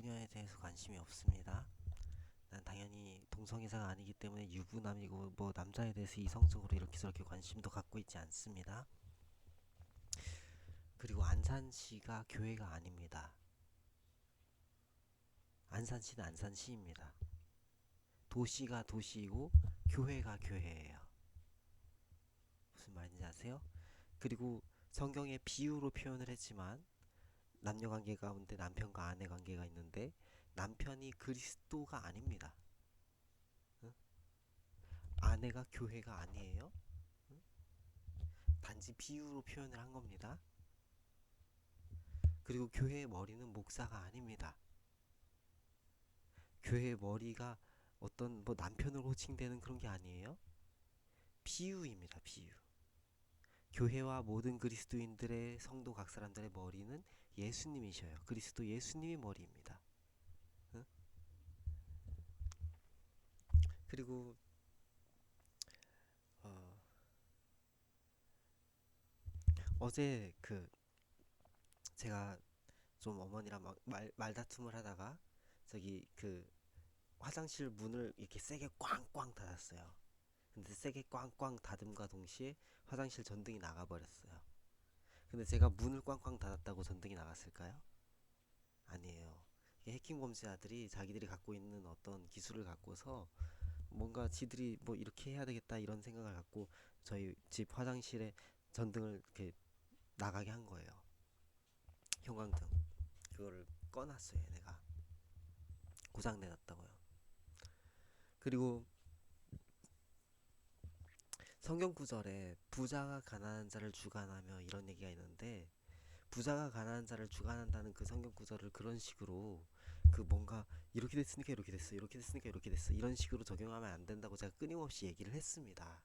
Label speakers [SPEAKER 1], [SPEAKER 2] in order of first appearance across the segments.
[SPEAKER 1] 유부녀에 대해서 관심이 없습니다. 난 당연히 동성애자가 아니기 때문에 유부남이고 뭐 남자에 대해서 이성적으로 이렇게 저렇게 관심도 갖고 있지 않습니다. 그리고 안산시가 교회가 아닙니다. 안산시는 안산시입니다. 도시가 도시이고 교회가 교회예요. 무슨 말인지 아세요? 그리고 성경에 비유로 표현을 했지만 남녀 관계 가운데 남편과 아내 관계가 있는데 남편이 그리스도가 아닙니다. 응? 아내가 교회가 아니에요. 응? 단지 비유로 표현을 한 겁니다. 그리고 교회의 머리는 목사가 아닙니다. 교회의 머리가 어떤 뭐 남편으로 호칭되는 그런 게 아니에요. 비유입니다. 비유. 교회와 모든 그리스도인들의 성도 각 사람들의 머리는 예수님이셔요. 그리스도 예수님이 머리입니다. 응? 그리고 어, 어제 제가 좀 어머니랑 막 말다툼을 하다가 저기 화장실 문을 이렇게 세게 꽝꽝 닫았어요. 근데 세게 꽝꽝 닫음과 동시에 화장실 전등이 나가버렸어요. 근데 제가 문을 꽝꽝 닫았다고 전등이 나갔을까요? 아니에요. 이게 해킹 범죄자들이 자기들이 갖고 있는 어떤 기술을 갖고서 뭔가 지들이 뭐 이렇게 해야 되겠다 이런 생각을 갖고 저희 집 화장실에 전등을 이렇게 나가게 한 거예요. 형광등. 그거를 꺼놨어요, 내가. 고장 내놨다고요. 그리고 성경 구절에 부자가 가난한 자를 주관하며 이런 얘기가 있는데 부자가 가난한 자를 주관한다는 그 성경 구절을 그런 식으로 뭔가 이렇게 됐으니까 이렇게 됐어 이렇게 됐으니까 이렇게 됐어 이런 식으로 적용하면 안 된다고 제가 끊임없이 얘기를 했습니다.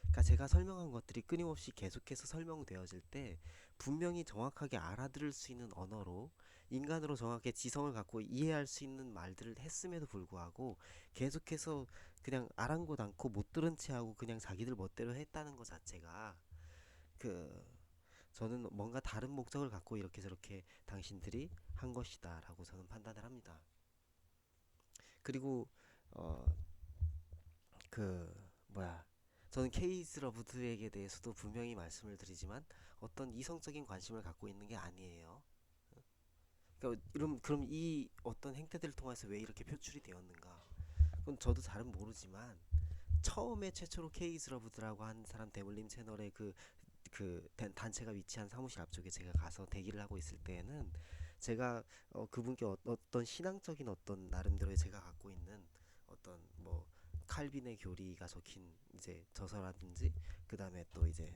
[SPEAKER 1] 그러니까 제가 설명한 것들이 끊임없이 계속해서 설명되어질 때 분명히 정확하게 알아들을 수 있는 언어로 인간으로 정확하게 지성을 갖고 이해할 수 있는 말들을 했음에도 불구하고 계속해서 그냥 아랑곳 않고 못 들은 채 하고 그냥 자기들 멋대로 했다는 것 자체가 그 저는 뭔가 다른 목적을 갖고 이렇게 저렇게 당신들이 한 것이다 라고 저는 판단을 합니다. 그리고 어 그 뭐야 저는 케이스 러브드에게 대해서도 분명히 말씀을 드리지만 어떤 이성적인 관심을 갖고 있는 게 아니에요. 그러니까 그럼 이 어떤 행태들을 통해서 왜 이렇게 표출이 되었는가? 그건 저도 잘은 모르지만 처음에 최초로 케이스 러브드라고 한 사람 데블림 채널의 단체가 위치한 사무실 앞쪽에 제가 가서 대기를 하고 있을 때에는 제가 그분께 어떤 신앙적인 어떤 나름대로의 제가 갖고 있는 어떤 뭐 칼빈의 교리가 적힌 이제 저서라든지 그 다음에 또 이제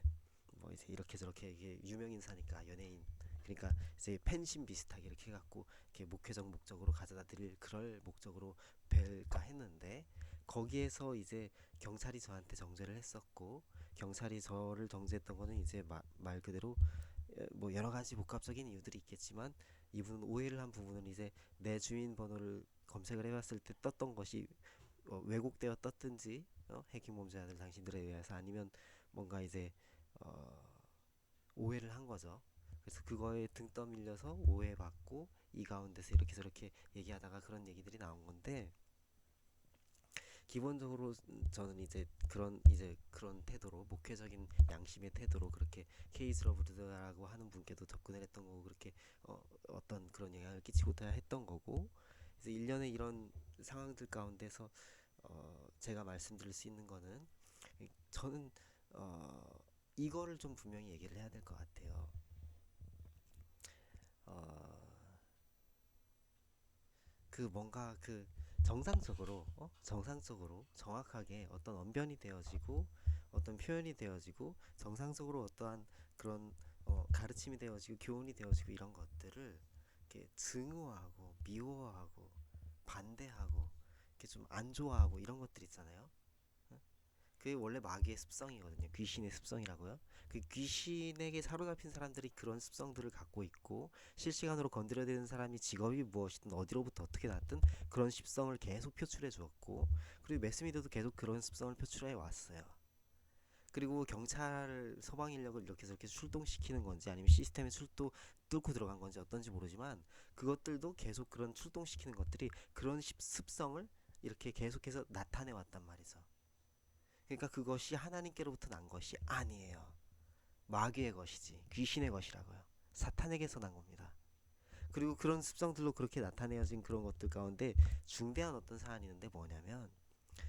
[SPEAKER 1] 뭐 이제 이렇게 저렇게 이게 유명 인사니까 연예인 그러니까 이제 팬심 비슷하게 이렇게 해갖고 이렇게 목회적 목적으로 가져다 드릴 그럴 목적으로 뵐까 했는데 거기에서 이제 경찰이 저한테 정죄를 했었고 경찰이 저를 정죄했던 거는 이제 말 그대로 뭐 여러 가지 복합적인 이유들이 있겠지만 이분은 오해를 한 부분은 이제 내 주민번호를 검색을 해봤을 때 떴던 것이 왜곡되어 떴든지 해킹 범죄자들 당신들에 의해서 아니면 뭔가 이제 어, 오해를 한 거죠. 그래서 그거에 등 떠밀려서 오해받고 이 가운데서 이렇게 저렇게 얘기하다가 그런 얘기들이 나온 건데 기본적으로 저는 이제 그런 태도로 목회적인 양심의 태도로 그렇게 케이스 러브드라고 하는 분께도 접근을 했던 거고 그렇게 어떤 그런 영향을 끼치고 했던 거고 그래서 일련의 이런 상황들 가운데서 제가 말씀드릴 수 있는 거는 저는 이거를 좀 분명히 얘기를 해야 될 것 같아요. 어, 뭔가 정상적으로 정확하게 어떤 언변이 되어지고 어떤 표현이 되어지고 정상적으로 어떠한 그런 가르침이 되어지고 교훈이 되어지고 이런 것들을 이렇게 증오하고 미워하고 반대하고 이렇게 좀 안 좋아하고 이런 것들 있잖아요. 그게 원래 마귀의 습성이거든요. 귀신의 습성이라고요. 그 귀신에게 사로잡힌 사람들이 그런 습성들을 갖고 있고 실시간으로 건드려대는 사람이 직업이 무엇이든 어디로부터 어떻게 났든 그런 습성을 계속 표출해 주었고 그리고 매스미디어도 계속 그런 습성을 표출해 왔어요. 그리고 경찰 서방 인력을 이렇게 저렇게 출동시키는 건지 아니면 시스템의 뚫고 들어간 건지 어떤지 모르지만 그것들도 계속 그런 출동시키는 것들이 그런 습성을 이렇게 계속해서 나타내 왔단 말이죠. 그러니까 그것이 하나님께로부터 난 것이 아니에요. 마귀의 것이지, 귀신의 것이라고요. 사탄에게서 난 겁니다. 그리고 그런 습성들로 그렇게 나타내어진 그런 것들 가운데 중대한 어떤 사안이 있는데 뭐냐면,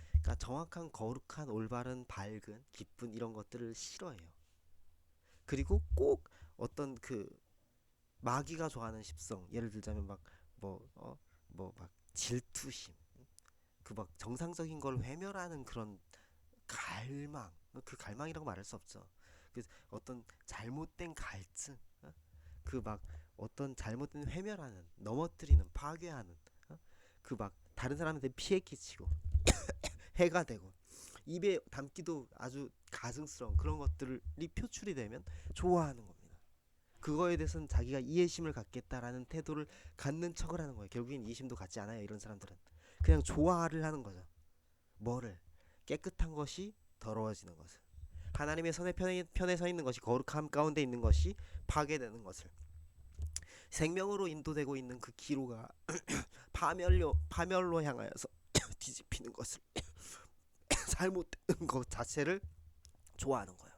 [SPEAKER 1] 그러니까 정확한 거룩한 올바른 밝은 기쁜 이런 것들을 싫어해요. 그리고 꼭 어떤 그 마귀가 좋아하는 습성, 예를 들자면 막 뭐 막 질투심, 그 막 정상적인 걸 외면하는 그런 갈망, 그 갈망이라고 말할 수 없죠. 그 어떤 잘못된 갈증, 그 막 어떤 잘못된 회멸하는, 넘어뜨리는, 파괴하는, 그 막 다른 사람한테 피해 끼치고 해가 되고 입에 담기도 아주 가증스러운 그런 것들이 표출이 되면 좋아하는 겁니다. 그거에 대해서는 자기가 이해심을 갖겠다라는 태도를 갖는 척을 하는 거예요. 결국엔 이해심도 갖지 않아요. 이런 사람들은 그냥 좋아를 하는 거죠. 뭐를? 깨끗한 것이 더러워지는 것을, 하나님의 선의 편에 서 있는 것이, 거룩함 가운데 있는 것이 파괴되는 것을, 생명으로 인도되고 있는 그 기로가 파멸로 향하여서 뒤집히는 것을 잘못되는 것 자체를 좋아하는 거예요.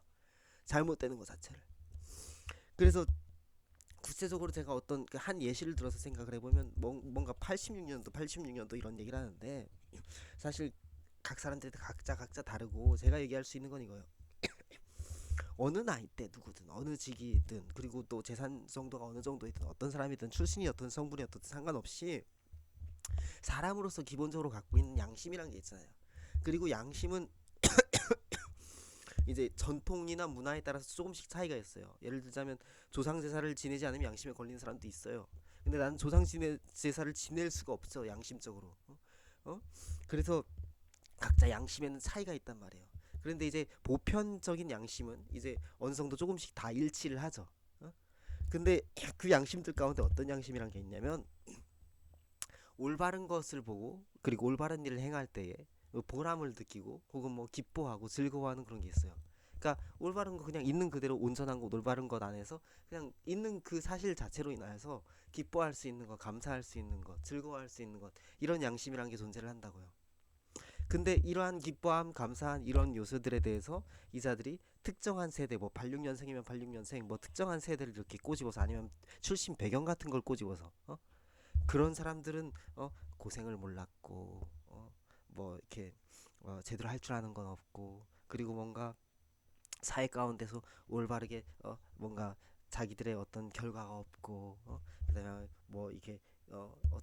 [SPEAKER 1] 잘못되는 것 자체를. 그래서 구체적으로 제가 어떤 한 예시를 들어서 생각을 해보면 뭔가 86년도 이런 얘기를 하는데, 사실 각 사람들이 각자 다르고 제가 얘기할 수 있는 건 이거예요. 어느 나이 때 누구든 어느 직이든 그리고 또 재산 정도가 어느 정도이든 어떤 사람이든 출신이 어떤 성분이 어떻든 상관없이 사람으로서 기본적으로 갖고 있는 양심이란 게 있잖아요. 그리고 양심은 이제 전통이나 문화에 따라서 조금씩 차이가 있어요. 예를 들자면 조상 제사를 지내지 않으면 양심에 걸리는 사람도 있어요. 근데 나는 제사를 지낼 수가 없죠, 양심적으로. 어? 그래서 각자 양심에는 차이가 있단 말이에요. 그런데 이제 보편적인 양심은 이제 어느 정도 조금씩 다 일치를 하죠. 근데 그 양심들 가운데 어떤 양심이란 게 있냐면, 올바른 것을 보고 그리고 올바른 일을 행할 때에 보람을 느끼고 혹은 뭐 기뻐하고 즐거워하는 그런 게 있어요. 그러니까 올바른 거, 그냥 있는 그대로 온전한 거, 올바른 것 안에서 그냥 있는 그 사실 자체로 인하여서 기뻐할 수 있는 것, 감사할 수 있는 것, 즐거워할 수 있는 것, 이런 양심이란 게 존재를 한다고요. 근데 이러한 기뻐함, 감사한 이런 요소들에 대해서 이자들이 특정한 세대, 뭐 86년생이면 86년생, 뭐 특정한 세대를 이렇게 꼬집어서, 아니면 출신 배경 같은 걸 꼬집어서, 그런 사람들은 고생을 몰랐고, 뭐 이렇게 제대로 할 줄 아는 건 없고, 그리고 뭔가 사회 가운데서 올바르게 뭔가 자기들의 어떤 결과가 없고, 그다음에 뭐 이게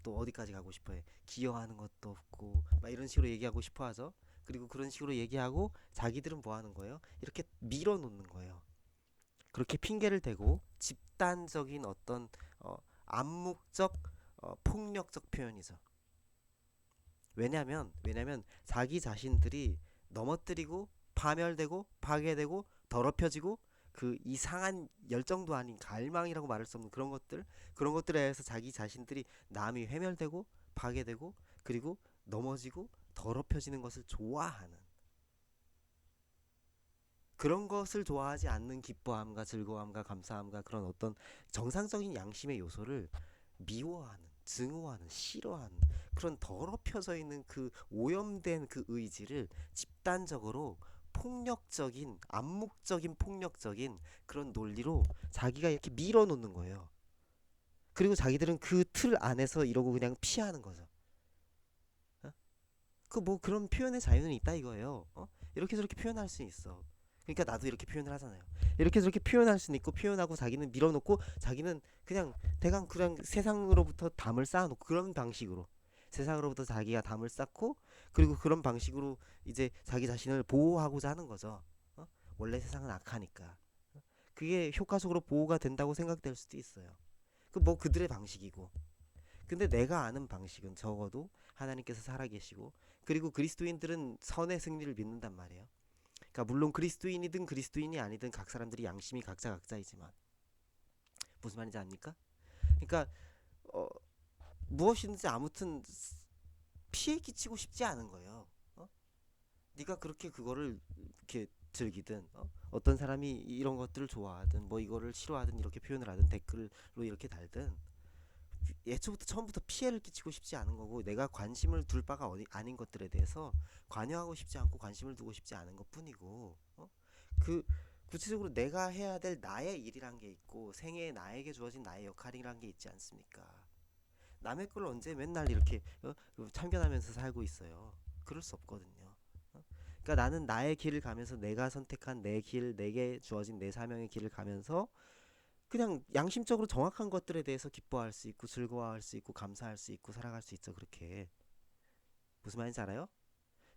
[SPEAKER 1] 또 어디까지 가고 싶어해, 기여하는 것도 없고, 막 이런 식으로 얘기하고 싶어 하죠. 그리고 그런 식으로 얘기하고 자기들은 뭐 하는 거예요? 이렇게 밀어놓는 거예요. 그렇게 핑계를 대고 집단적인 어떤 암묵적 폭력적 표현이죠. 왜냐면 자기 자신들이 넘어뜨리고 파멸되고 파괴되고 더럽혀지고 그 이상한 열정도 아닌 갈망이라고 말할 수 없는 그런 것들에 의해서 자기 자신들이 남이 회멸되고 파괴되고 그리고 넘어지고 더럽혀지는 것을 좋아하는, 그런 것을 좋아하지 않는 기뻐함과 즐거움과 감사함과 그런 어떤 정상적인 양심의 요소를 미워하는, 증오하는, 싫어하는 그런 더럽혀져 있는 그 오염된 그 의지를 집단적으로 폭력적인, 암묵적인 폭력적인 그런 논리로 자기가 이렇게 밀어놓는 거예요. 그리고 자기들은 그 틀 안에서 이러고 그냥 피하는 거죠. 그 뭐 그런 표현의 자유는 있다 이거예요. 이렇게 저렇게 표현할 수 있어. 그러니까 나도 이렇게 표현을 하잖아요. 이렇게 저렇게 표현할 수는 있고, 표현하고 자기는 밀어놓고 자기는 그냥 대강 그냥 세상으로부터 담을 쌓아놓고, 그런 방식으로 세상으로부터 자기가 담을 쌓고, 그리고 그런 방식으로 이제 자기 자신을 보호하고자 하는 거죠. 원래 세상은 악하니까 그게 효과적으로 보호가 된다고 생각될 수도 있어요. 그 뭐 그들의 방식이고, 근데 내가 아는 방식은 적어도 하나님께서 살아계시고, 그리고 그리스도인들은 선의 승리를 믿는단 말이에요. 그러니까 물론 그리스도인이든 그리스도인이 아니든 각 사람들이 양심이 각자이지만, 무슨 말인지 압니까? 그러니까 어, 무엇이든지 아무튼 피해 끼치고 싶지 않은 거예요. 네가 그렇게 그거를 이렇게 즐기든 어떤 사람이 이런 것들을 좋아하든 뭐 이거를 싫어하든 이렇게 표현을 하든 댓글로 이렇게 달든 애초부터 처음부터 피해를 끼치고 싶지 않은 거고 내가 관심을 둘 바가 아닌 것들에 대해서 관여하고 싶지 않고 관심을 두고 싶지 않은 것뿐이고 그 구체적으로 내가 해야 될 나의 일이란 게 있고 생애에 나에게 주어진 나의 역할이란 게 있지 않습니까? 남의 걸 언제 맨날 이렇게 참견하면서 살고 있어요. 그럴 수 없거든요. 그러니까 나는 나의 길을 가면서 내가 선택한 내 길, 내게 주어진 내 사명의 길을 가면서 그냥 양심적으로 정확한 것들에 대해서 기뻐할 수 있고 즐거워할 수 있고 감사할 수 있고 살아갈 수 있죠. 그렇게 무슨 말인지 알아요?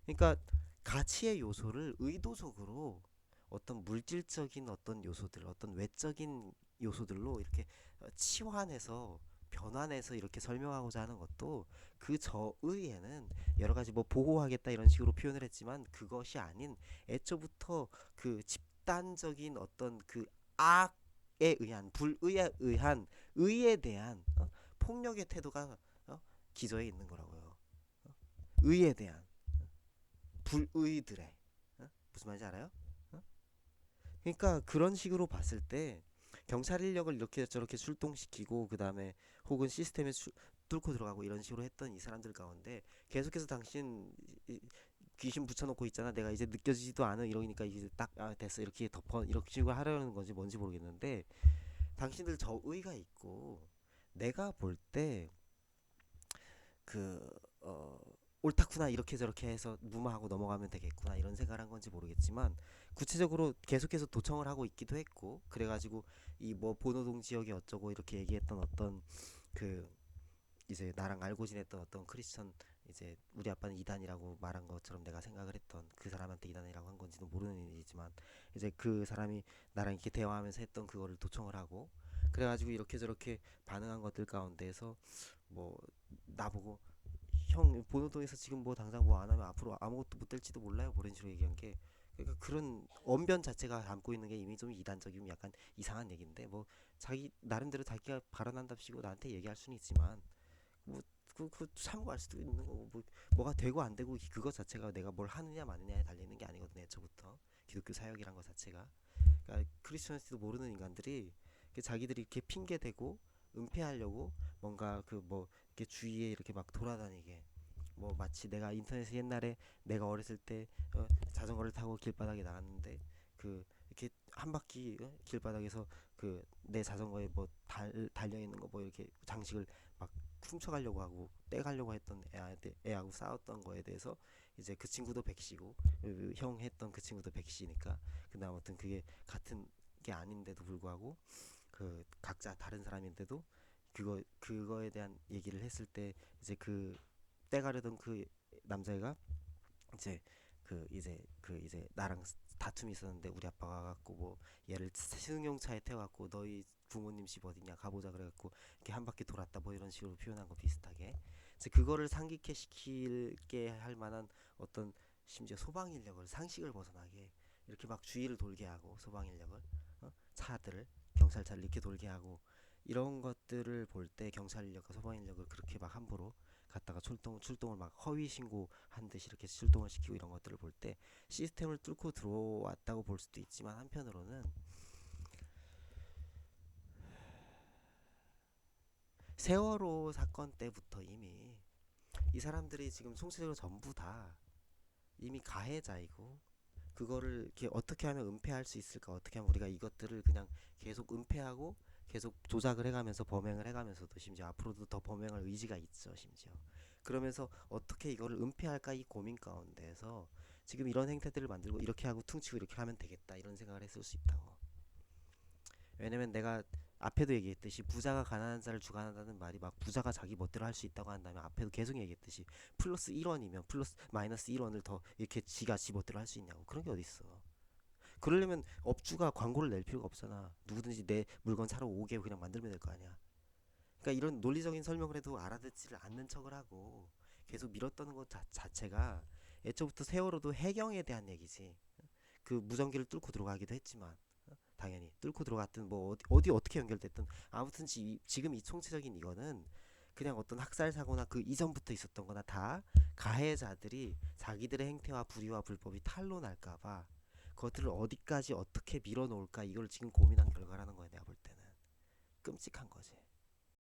[SPEAKER 1] 그러니까 가치의 요소를 의도적으로 어떤 물질적인 어떤 요소들, 어떤 외적인 요소들로 이렇게 치환해서 변환해서 이렇게 설명하고자 하는 것도 그 저의에는 여러 가지 뭐 보호하겠다 이런 식으로 표현을 했지만 그것이 아닌 애초부터 그 집단적인 어떤 그 악에 의한 불의에 의한 의에 대한 폭력의 태도가 기저에 있는 거라고요. 의에 대한 불의들의 무슨 말인지 알아요? 그러니까 그런 식으로 봤을 때 경찰 인력을 이렇게 저렇게 출동시키고 그 다음에 혹은 시스템에 뚫고 들어가고 이런 식으로 했던 이 사람들 가운데 계속해서 당신 귀신 붙여놓고 있잖아 내가 이제 느껴지지도 않아 이러니까 이제 딱 됐어 이렇게 덮어 이렇게 식으로 하려는 건지 뭔지 모르겠는데 당신들 저의가 있고 내가 볼때 그 옳다구나 이렇게 저렇게 해서 무마하고 넘어가면 되겠구나 이런 생각을 한 건지 모르겠지만 구체적으로 계속해서 도청을 하고 있기도 했고 그래가지고 이 뭐 본호동 지역이 어쩌고 이렇게 얘기했던 어떤 그 이제 나랑 알고 지냈던 어떤 크리스천 이제 우리 아빠는 이단이라고 말한 것처럼 내가 생각을 했던 그 사람한테 이단이라고 한 건지도 모르는 일이지만 이제 그 사람이 나랑 이렇게 대화하면서 했던 그거를 도청을 하고 그래가지고 이렇게 저렇게 반응한 것들 가운데에서 뭐 나보고 형 본호동에서 지금 뭐 당장 뭐 안 하면 앞으로 아무것도 못 될지도 몰라요 뭐 이런 식으로 얘기한 게 그러니까 그런 언변 자체가 담고 있는 게 이미 좀 이단적이면 약간 이상한 얘기인데 뭐 자기 나름대로 자기가 발언한답시고 나한테 얘기할 수는 있지만 뭐 그 참고할 수도 있는 거고 뭐 뭐가 되고 안 되고 그것 자체가 내가 뭘 하느냐 마느냐에 달리는 게 아니거든요 애초부터 기독교 사역이란 것 자체가 그러니까 크리스천스도 모르는 인간들이 자기들이 이렇게 핑계 대고 은폐하려고 뭔가 그 뭐 이렇게 주위에 이렇게 막 돌아다니게 뭐 마치 내가 인터넷에 옛날에 내가 어렸을 때 자전거를 타고 길바닥에 나갔는데 그 이렇게 한 바퀴 길바닥에서 그 내 자전거에 뭐 달려 있는 거 뭐 이렇게 장식을 막 훔쳐가려고 하고 떼가려고 했던 애하고 싸웠던 거에 대해서 이제 그 친구도 백시고 형 했던 그 친구도 백시니까 근데 아무튼 그게 같은 게 아닌데도 불구하고 그 각자 다른 사람인데도 그거에 대한 얘기를 했을 때 이제 그 떼가려던 그 남자애가 이제 이제 나랑 다툼이 있었는데 우리 아빠가 갖고 뭐 얘를 승용차에 태워갖고 너희 부모님 집 어디냐 가보자 그래갖고 이렇게 한 바퀴 돌았다 뭐 이런 식으로 표현한 거 비슷하게 이제 그거를 상기케 시킬게 할 만한 어떤 심지어 소방 인력을 상식을 벗어나게 이렇게 막 주위를 돌게 하고 소방 인력을 차들을 경찰차를 이렇게 돌게 하고 이런 것들을 볼 때 경찰 인력과 소방 인력을 그렇게 막 함부로 갔다가 출동을 막 허위 신고한 듯이 이렇게 출동을 시키고 이런 것들을 볼 때 시스템을 뚫고 들어왔다고 볼 수도 있지만 한편으로는 세월호 사건 때부터 이미 이 사람들이 지금 총체적으로 전부 다 이미 가해자이고 그거를 이렇게 어떻게 하면 은폐할 수 있을까 어떻게 하면 우리가 이것들을 그냥 계속 은폐하고 계속 조작을 해가면서 범행을 해가면서도 심지어 앞으로도 더 범행할 의지가 있죠 심지어 그러면서 어떻게 이거를 은폐할까 이 고민 가운데에서 지금 이런 행태들을 만들고 이렇게 하고 퉁치고 이렇게 하면 되겠다 이런 생각을 했을 수 있다고 왜냐면 내가 앞에도 얘기했듯이 부자가 가난한 자를 주관한다는 말이 막 부자가 자기 멋대로 할 수 있다고 한다면 앞에도 계속 얘기했듯이 플러스 1원이면 플러스 마이너스 1원을 더 이렇게 지가 지 멋대로 할 수 있냐고 그런 게 어딨어 그러려면 업주가 광고를 낼 필요가 없잖아 누구든지 내 물건 사러 오게 그냥 만들면 될 거 아니야 그러니까 이런 논리적인 설명을 해도 알아듣지를 않는 척을 하고 계속 밀었다는 것 자체가 애초부터 세월호도 해경에 대한 얘기지 그 무전기를 뚫고 들어가기도 했지만 당연히 뚫고 들어갔든 뭐 어디 어떻게 연결됐든 아무튼 지금 이 총체적인 이거는 그냥 어떤 학살 사고나 그 이전부터 있었던 거나 다 가해자들이 자기들의 행태와 불의와 불법이 탄로날까봐 그것들을 어디까지 어떻게 밀어놓을까 이걸 지금 고민한 결과라는 거야 내가 볼 때는. 끔찍한 거지.